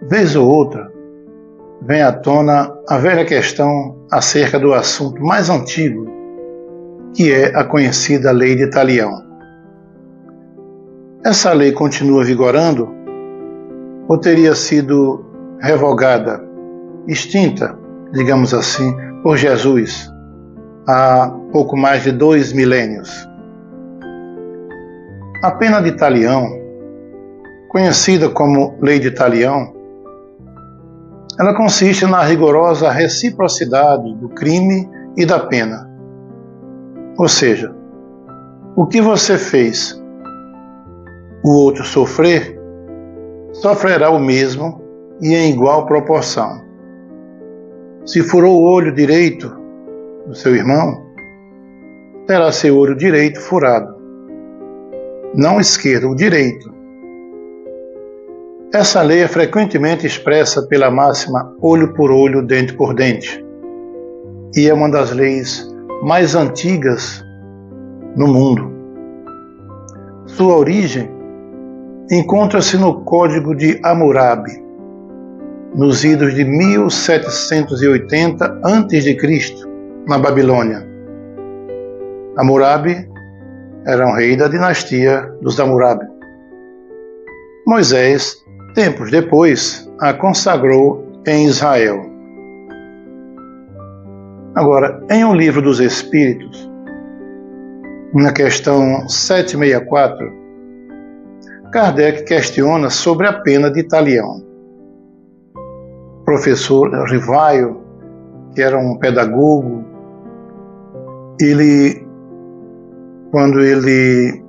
Vez ou outra, vem à tona a velha questão acerca do assunto mais antigo, que é a conhecida Lei de Talião. Essa lei continua vigorando ou teria sido revogada, extinta, digamos assim, por Jesus há pouco mais de 2 milênios? A pena de Talião, conhecida como Lei de Talião, ela consiste na rigorosa reciprocidade do crime e da pena. Ou seja, o que você fez o outro sofrer, sofrerá o mesmo e em igual proporção. Se furou o olho direito do seu irmão, terá seu olho direito furado. Não o esquerdo, o direito. Essa lei é frequentemente expressa pela máxima olho por olho, dente por dente, e é uma das leis mais antigas no mundo. Sua origem encontra-se no Código de Hammurabi, nos idos de 1780 a.C., na Babilônia. Hammurabi era um rei da dinastia dos Hammurabi. Moisés, tempos depois, a consagrou em Israel. Agora, em O Livro dos Espíritos, na questão 764, Kardec questiona sobre a pena de Talião. O professor Rivaio, que era um pedagogo, quando ele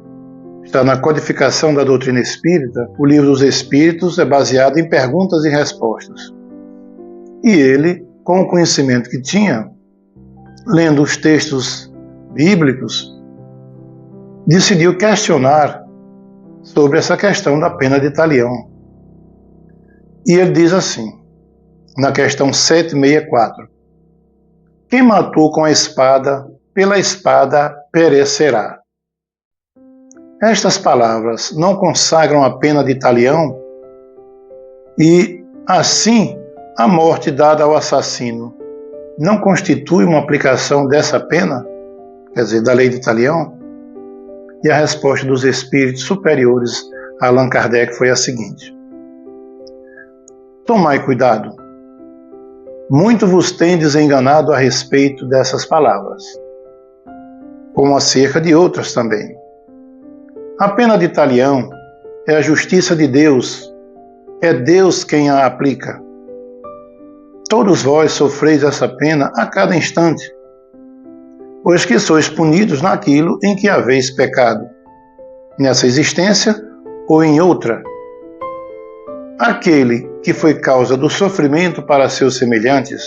está na codificação da doutrina espírita, o Livro dos Espíritos é baseado em perguntas e respostas. E ele, com o conhecimento que tinha, lendo os textos bíblicos, decidiu questionar sobre essa questão da pena de Talião. E ele diz assim, na questão 764, quem matou com a espada, pela espada perecerá. Estas palavras não consagram a pena de Talião e, assim, a morte dada ao assassino não constitui uma aplicação dessa pena, quer dizer, da lei de Talião? E a resposta dos espíritos superiores a Allan Kardec foi a seguinte: tomai cuidado, muito vos tendes enganado a respeito dessas palavras, como acerca de outras também. A pena de Talião é a justiça de Deus, é Deus quem a aplica. Todos vós sofreis essa pena a cada instante, pois que sois punidos naquilo em que haveis pecado, nessa existência ou em outra. Aquele que foi causa do sofrimento para seus semelhantes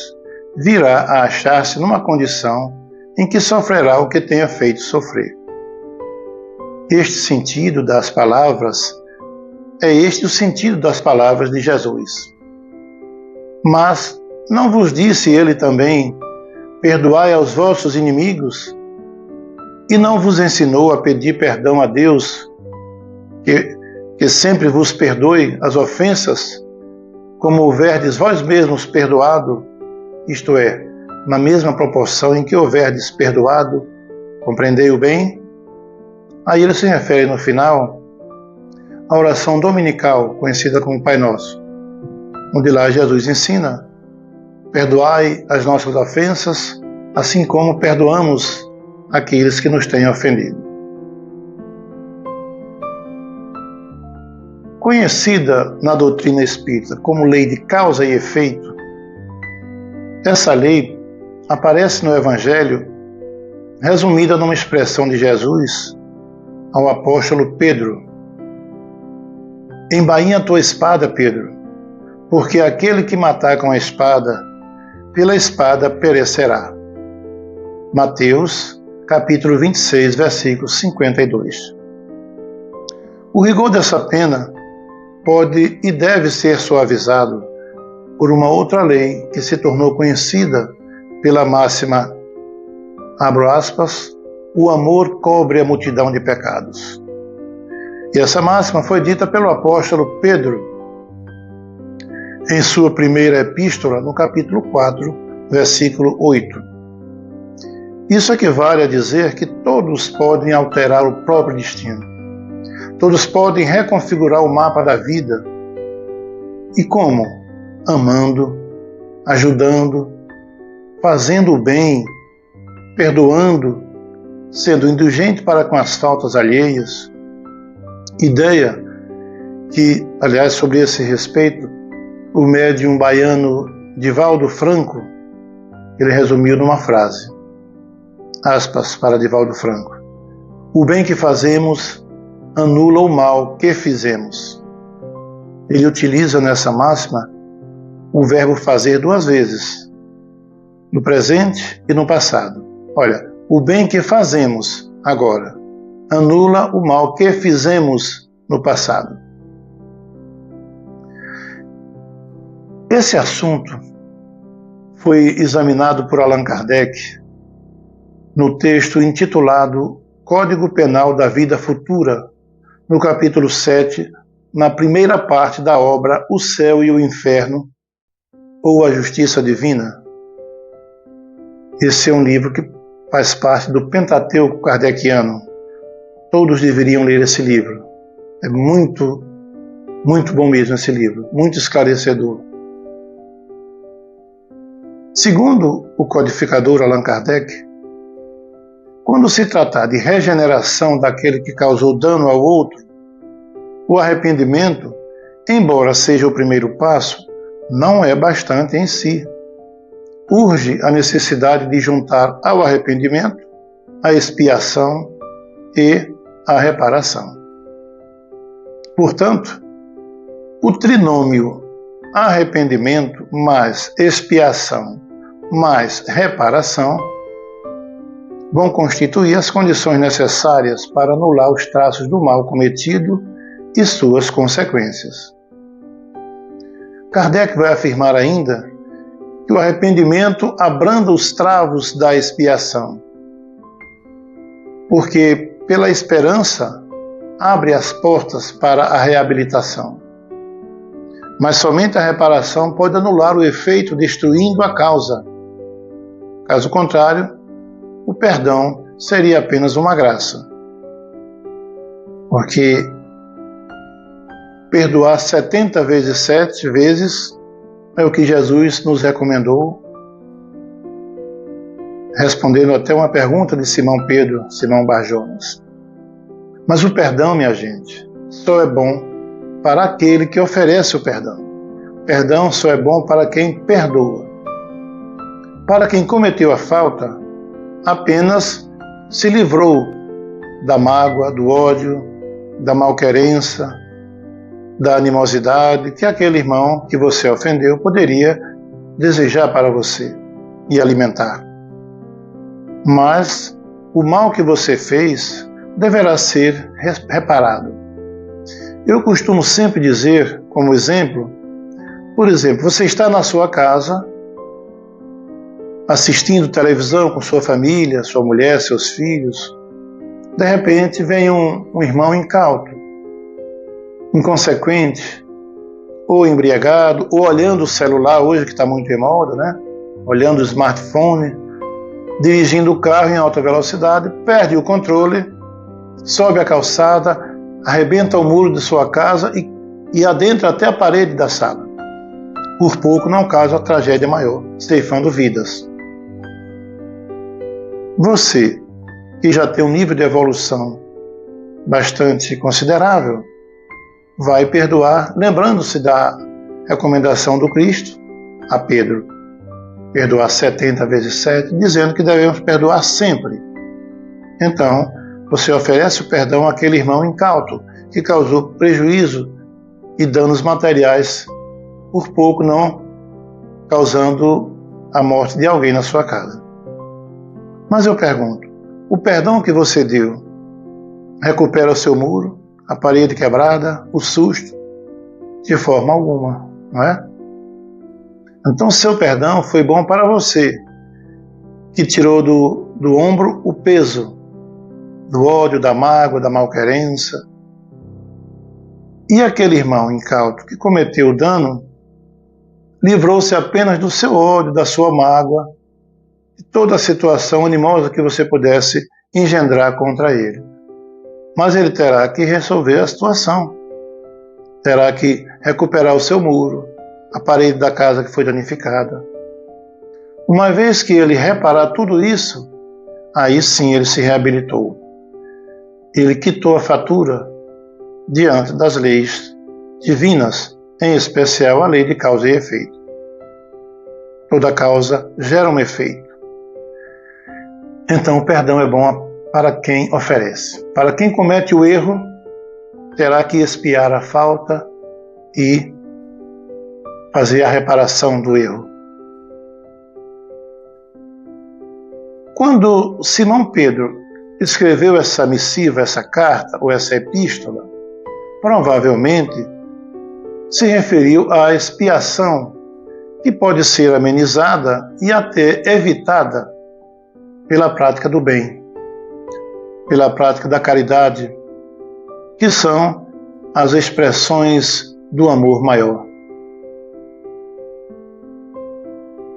virá a achar-se numa condição em que sofrerá o que tenha feito sofrer. Este sentido das palavras é o sentido das palavras de Jesus. Mas não vos disse ele também: perdoai aos vossos inimigos? E não vos ensinou a pedir perdão a Deus, que sempre vos perdoe as ofensas, como houverdes vós mesmos perdoado, isto é, na mesma proporção em que houverdes perdoado? Compreendei-o bem? Aí ele se refere no final à oração dominical, conhecida como Pai Nosso, onde lá Jesus ensina: perdoai as nossas ofensas, assim como perdoamos aqueles que nos têm ofendido. Conhecida na doutrina espírita como lei de causa e efeito, essa lei aparece no Evangelho resumida numa expressão de Jesus ao apóstolo Pedro: embainha a tua espada, Pedro, porque aquele que matar com a espada, pela espada perecerá. Mateus, capítulo 26, versículo 52. O rigor dessa pena pode e deve ser suavizado por uma outra lei que se tornou conhecida pela máxima, abro aspas, o amor cobre a multidão de pecados. E essa máxima foi dita pelo apóstolo Pedro em sua primeira epístola, no capítulo 4, versículo 8. Isso equivale a dizer que todos podem alterar o próprio destino. Todos podem reconfigurar o mapa da vida. E como? Amando, ajudando, fazendo o bem, perdoando, sendo indulgente para com as faltas alheias. Ideia que, aliás, sobre esse respeito, o médium baiano Divaldo Franco, ele resumiu numa frase, aspas para Divaldo Franco: o bem que fazemos anula o mal que fizemos. Ele utiliza nessa máxima o verbo fazer duas vezes, no presente e no passado. Olha, o bem que fazemos agora anula o mal que fizemos no passado. Esse assunto foi examinado por Allan Kardec no texto intitulado Código Penal da Vida Futura, no capítulo 7, na primeira parte da obra O Céu e o Inferno, ou A Justiça Divina. Esse é um livro que faz parte do Pentateuco kardeciano. Todos deveriam ler esse livro. É muito bom mesmo esse livro, muito esclarecedor. Segundo o codificador Allan Kardec, quando se tratar de regeneração daquele que causou dano ao outro, o arrependimento, embora seja o primeiro passo, não é bastante em si. Urge a necessidade de juntar ao arrependimento a expiação e a reparação. Portanto, o trinômio arrependimento mais expiação mais reparação vão constituir as condições necessárias para anular os traços do mal cometido e suas consequências. Kardec vai afirmar ainda que o arrependimento abranda os travos da expiação, porque pela esperança abre as portas para a reabilitação. Mas somente a reparação pode anular o efeito, destruindo a causa. Caso contrário, o perdão seria apenas uma graça. Porque perdoar 70 vezes 7 vezes é o que Jesus nos recomendou, respondendo até uma pergunta de Simão Barjonas. Mas o perdão, minha gente, só é bom para aquele que oferece o perdão. Perdão só é bom para quem perdoa. Para quem cometeu a falta, apenas se livrou da mágoa, do ódio, da malquerença, da animosidade que aquele irmão que você ofendeu poderia desejar para você e alimentar. Mas o mal que você fez deverá ser reparado. Eu costumo sempre dizer, como exemplo, por exemplo, você está na sua casa, assistindo televisão com sua família, sua mulher, seus filhos. De repente vem um irmão incauto, inconsequente, ou embriagado, ou olhando o celular, hoje que está muito em moda, né? Olhando o smartphone, dirigindo o carro em alta velocidade, perde o controle, sobe a calçada, arrebenta o muro de sua casa e adentra até a parede da sala. Por pouco não causa a tragédia maior, ceifando vidas. Você, que já tem um nível de evolução bastante considerável, vai perdoar, lembrando-se da recomendação do Cristo a Pedro, perdoar 70 vezes 7, dizendo que devemos perdoar sempre. Então, você oferece o perdão àquele irmão incauto que causou prejuízo e danos materiais, por pouco não causando a morte de alguém na sua casa. Mas eu pergunto, o perdão que você deu recupera o seu muro, a parede quebrada, o susto? De forma alguma, não é? Então seu perdão foi bom para você, que tirou do ombro o peso do ódio, da mágoa, da malquerença. E aquele irmão incauto que cometeu o dano, livrou-se apenas do seu ódio, da sua mágoa, de toda a situação animosa que você pudesse engendrar contra ele. Mas ele terá que resolver a situação. Terá que recuperar o seu muro, a parede da casa que foi danificada. Uma vez que ele reparar tudo isso, aí sim ele se reabilitou. Ele quitou a fatura diante das leis divinas, em especial a lei de causa e efeito. Toda causa gera um efeito. Então o perdão é bom para quem oferece. Para quem comete o erro, terá que expiar a falta e fazer a reparação do erro. Quando Simão Pedro escreveu essa missiva, essa carta ou essa epístola, provavelmente se referiu à expiação que pode ser amenizada e até evitada pela prática do bem, pela prática da caridade, que são as expressões do amor maior.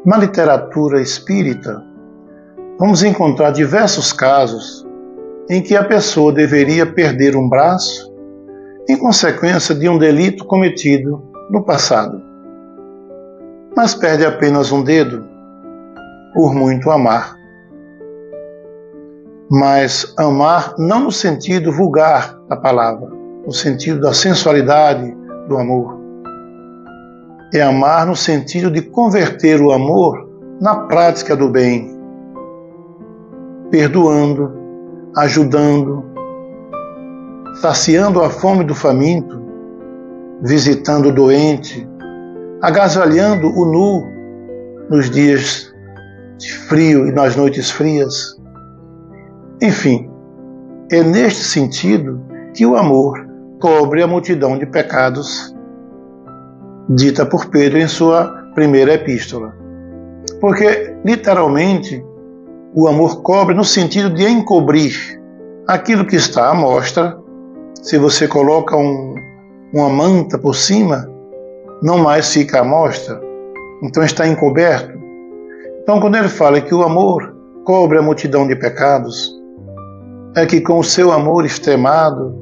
Na literatura espírita, vamos encontrar diversos casos em que a pessoa deveria perder um braço em consequência de um delito cometido no passado, mas perde apenas um dedo por muito amar. Mas amar não no sentido vulgar da palavra, no sentido da sensualidade do amor. É amar no sentido de converter o amor na prática do bem, perdoando, ajudando, saciando a fome do faminto, visitando o doente, agasalhando o nu nos dias de frio e nas noites frias. Enfim, é neste sentido que o amor cobre a multidão de pecados dita por Pedro em sua primeira epístola. Porque, literalmente, o amor cobre no sentido de encobrir aquilo que está à mostra. Se você coloca uma manta por cima, não mais fica à mostra, então está encoberto. Então, quando ele fala que o amor cobre a multidão de pecados, é que com o seu amor extremado,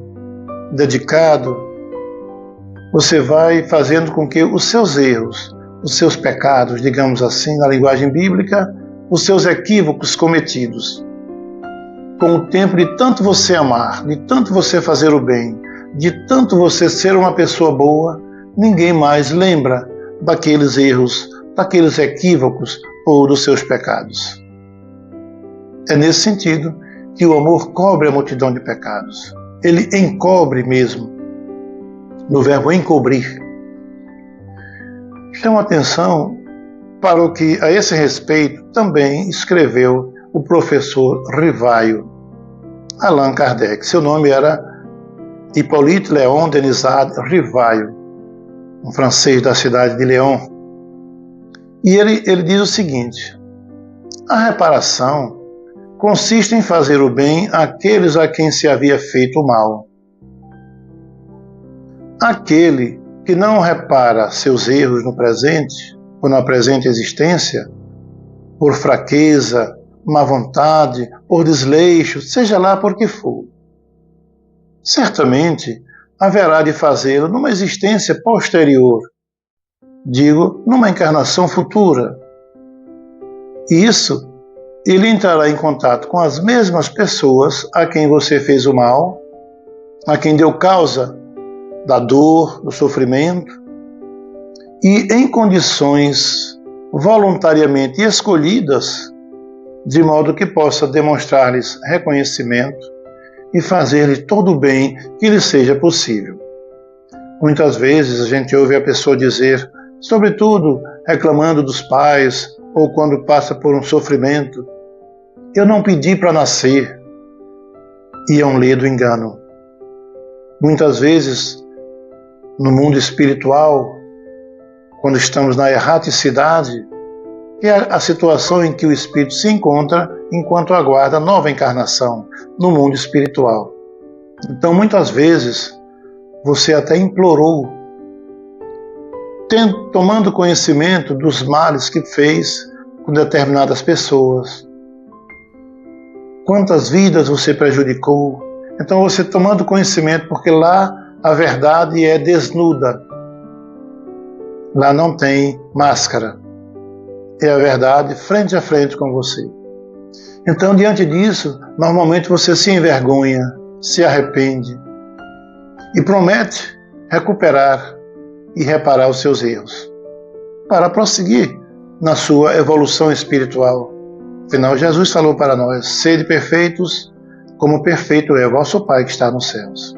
dedicado, você vai fazendo com que os seus erros, os seus pecados, digamos assim, na linguagem bíblica, os seus equívocos cometidos, com o tempo de tanto você amar, de tanto você fazer o bem, de tanto você ser uma pessoa boa, ninguém mais lembra daqueles erros, daqueles equívocos ou dos seus pecados. É nesse sentido que o amor cobre a multidão de pecados. Ele encobre mesmo, no verbo encobrir. Chamo atenção para o que, a esse respeito, também escreveu o professor Rivaio, Allan Kardec. Seu nome era Hippolyte Léon Denisard Rivaio, um francês da cidade de Lyon. E ele diz o seguinte: a reparação consiste em fazer o bem àqueles a quem se havia feito o mal. Aquele que não repara seus erros no presente, ou na presente existência, por fraqueza, má vontade, por desleixo, seja lá por que for, certamente haverá de fazê-lo numa existência posterior, digo, numa encarnação futura. E isso, ele entrará em contato com as mesmas pessoas a quem você fez o mal, a quem deu causa da dor, do sofrimento, e em condições voluntariamente escolhidas, de modo que possa demonstrar-lhes reconhecimento e fazer-lhes todo o bem que lhe seja possível. Muitas vezes a gente ouve a pessoa dizer, sobretudo reclamando dos pais, ou quando passa por um sofrimento, eu não pedi para nascer, e é um ledo engano. Muitas vezes, no mundo espiritual, quando estamos na erraticidade, é a situação em que o espírito se encontra enquanto aguarda a nova encarnação no mundo espiritual. Então, muitas vezes, você até implorou tomando conhecimento dos males que fez com determinadas pessoas. Quantas vidas você prejudicou? Então você tomando conhecimento, porque lá a verdade é desnuda. Lá não tem máscara. É a verdade frente a frente com você. Então, diante disso, normalmente você se envergonha, se arrepende e promete recuperar e reparar os seus erros para prosseguir na sua evolução espiritual. Afinal, Jesus falou para nós: sede perfeitos, como perfeito é o vosso Pai que está nos céus.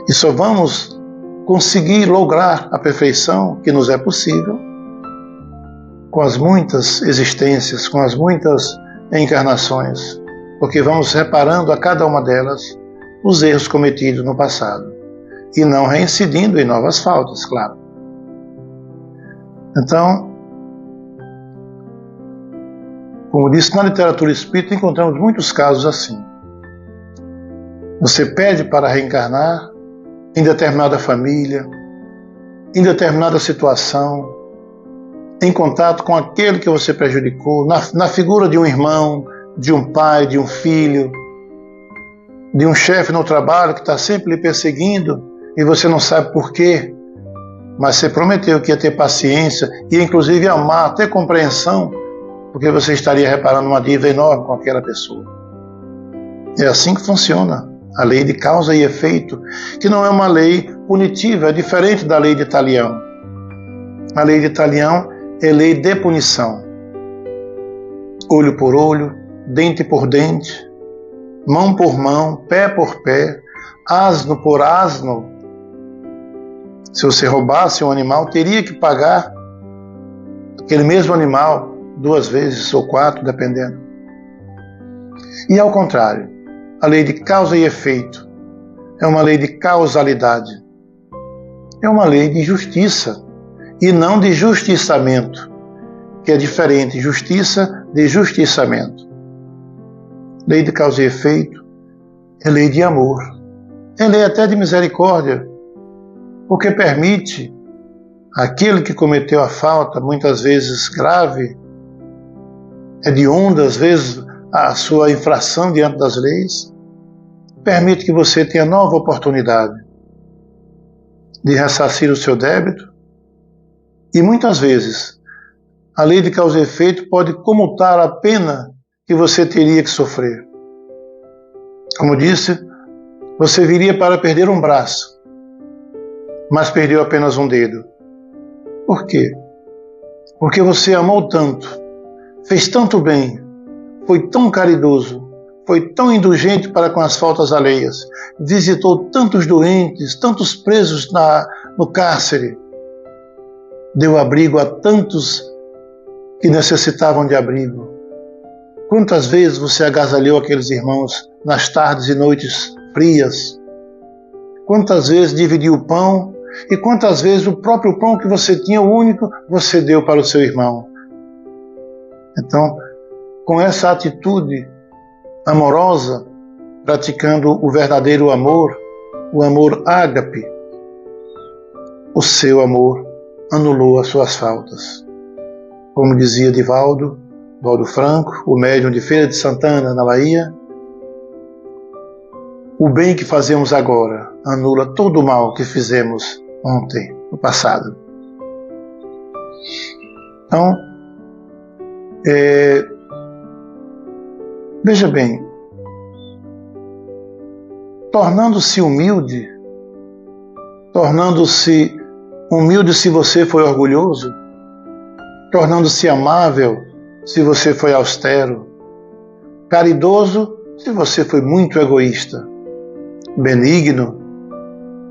E só vamos conseguir lograr a perfeição que nos é possível com as muitas existências, com as muitas encarnações, porque vamos reparando a cada uma delas os erros cometidos no passado e não reincidindo em novas faltas, claro. Então, como disse, na literatura espírita encontramos muitos casos assim. Você pede para reencarnar em determinada família, em determinada situação, em contato com aquele que você prejudicou, na figura de um irmão, de um pai, de um filho, de um chefe no trabalho que está sempre lhe perseguindo e você não sabe por quê, mas você prometeu que ia ter paciência e inclusive amar, ter compreensão, porque você estaria reparando uma dívida enorme com aquela pessoa. É assim que funciona a lei de causa e efeito, que não é uma lei punitiva, é diferente da lei de Talião. A lei de Talião é lei de punição. Olho por olho, dente por dente, mão por mão, pé por pé, asno por asno. Se você roubasse um animal, teria que pagar aquele mesmo animal 2 vezes ou 4, dependendo. E ao contrário, a lei de causa e efeito é uma lei de causalidade. É uma lei de justiça e não de justiçamento, que é diferente, justiça de justiçamento. Lei de causa e efeito é lei de amor, é lei até de misericórdia, porque permite aquele que cometeu a falta, muitas vezes grave, hedionda, às vezes a sua infração diante das leis, permite que você tenha nova oportunidade de ressarcir o seu débito. E muitas vezes a lei de causa e efeito pode comutar a pena que você teria que sofrer. Como disse, você viria para perder um braço, mas perdeu apenas um dedo. Por quê? Porque você amou tanto, fez tanto bem, foi tão caridoso, foi tão indulgente para com as faltas alheias, visitou tantos doentes, tantos presos no cárcere, deu abrigo a tantos que necessitavam de abrigo. Quantas vezes você agasalhou aqueles irmãos nas tardes e noites frias? Quantas vezes dividiu o pão? E quantas vezes o próprio pão que você tinha, o único, você deu para o seu irmão? Então, com essa atitude amorosa, praticando o verdadeiro amor, o amor ágape, o seu amor anulou as suas faltas. Como dizia Divaldo Franco, o médium de Feira de Santana, na Bahia, o bem que fazemos agora anula todo o mal que fizemos ontem, no passado. Então, veja bem, tornando-se humilde se você foi orgulhoso, tornando-se amável se você foi austero, caridoso se você foi muito egoísta, benigno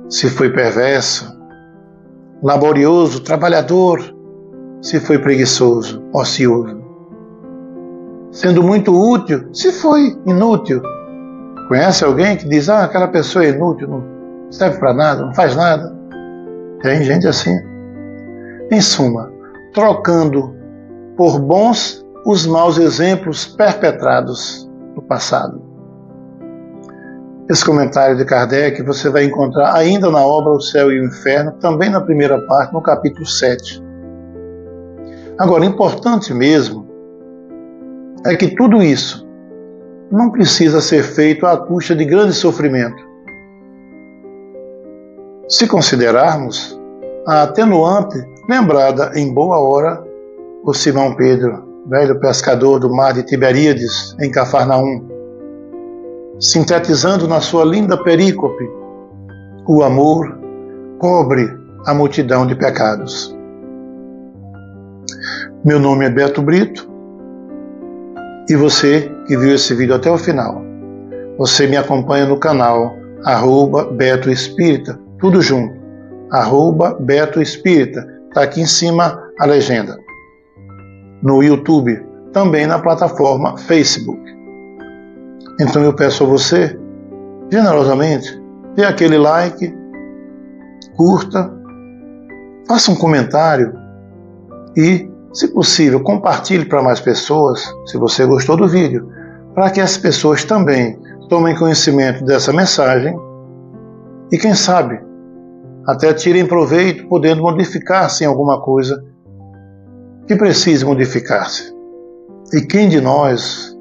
se foi perverso, laborioso, trabalhador se foi preguiçoso, ocioso, sendo muito útil se foi inútil. Conhece alguém que diz: aquela pessoa é inútil, não serve para nada, não faz nada? Tem gente assim. Em suma, trocando por bons os maus exemplos perpetrados no passado. Esse comentário de Kardec você vai encontrar ainda na obra O Céu e o Inferno, também na primeira parte, no capítulo 7. Agora, importante mesmo é que tudo isso não precisa ser feito à custa de grande sofrimento. Se considerarmos a atenuante lembrada em boa hora por Simão Pedro, velho pescador do mar de Tiberíades, em Cafarnaum, sintetizando na sua linda perícope: o amor cobre a multidão de pecados. Meu nome é Beto Brito, e você que viu esse vídeo até o final, você me acompanha no canal @Beto Espírita, tudo junto, @Beto Espírita, está aqui em cima a legenda. No YouTube, também na plataforma Facebook. Então eu peço a você, generosamente, dê aquele like, curta, faça um comentário e, se possível, compartilhe para mais pessoas, se você gostou do vídeo, para que as pessoas também tomem conhecimento dessa mensagem e, quem sabe, até tirem proveito, podendo modificar-se em alguma coisa que precise modificar-se. E quem de nós,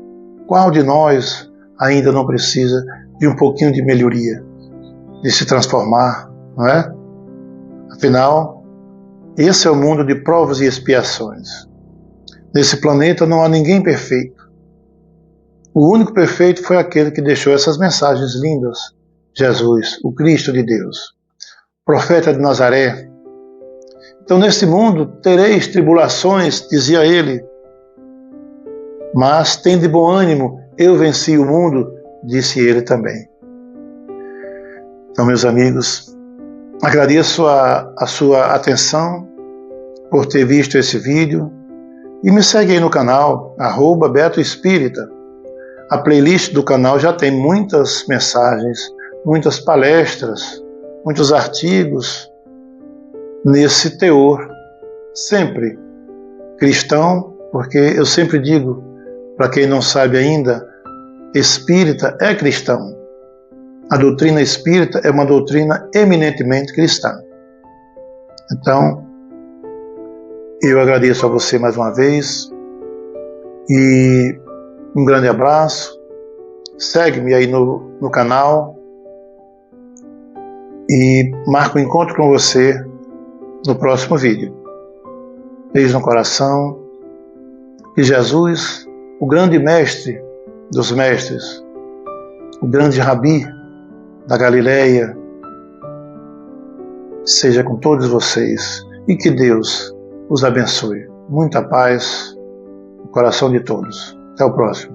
qual de nós ainda não precisa de um pouquinho de melhoria, de se transformar, não é? Afinal, esse é o mundo de provas e expiações. Nesse planeta não há ninguém perfeito. O único perfeito foi aquele que deixou essas mensagens lindas: Jesus, o Cristo de Deus, profeta de Nazaré. Então, neste mundo tereis tribulações, dizia ele, mas tem de bom ânimo, eu venci o mundo, disse ele também. Então, meus amigos, agradeço a sua atenção por ter visto esse vídeo e me segue aí no canal, @Beto Espírita. A playlist do canal já tem muitas mensagens, muitas palestras, muitos artigos nesse teor, sempre cristão, porque eu sempre digo, para quem não sabe ainda, espírita é cristão. A doutrina espírita é uma doutrina eminentemente cristã. Então, eu agradeço a você mais uma vez e um grande abraço. Segue-me aí no canal e marco um encontro com você no próximo vídeo. Beijo no coração. Que Jesus, o grande mestre dos mestres, o grande Rabi da Galileia, seja com todos vocês e que Deus os abençoe. Muita paz no coração de todos. Até o próximo.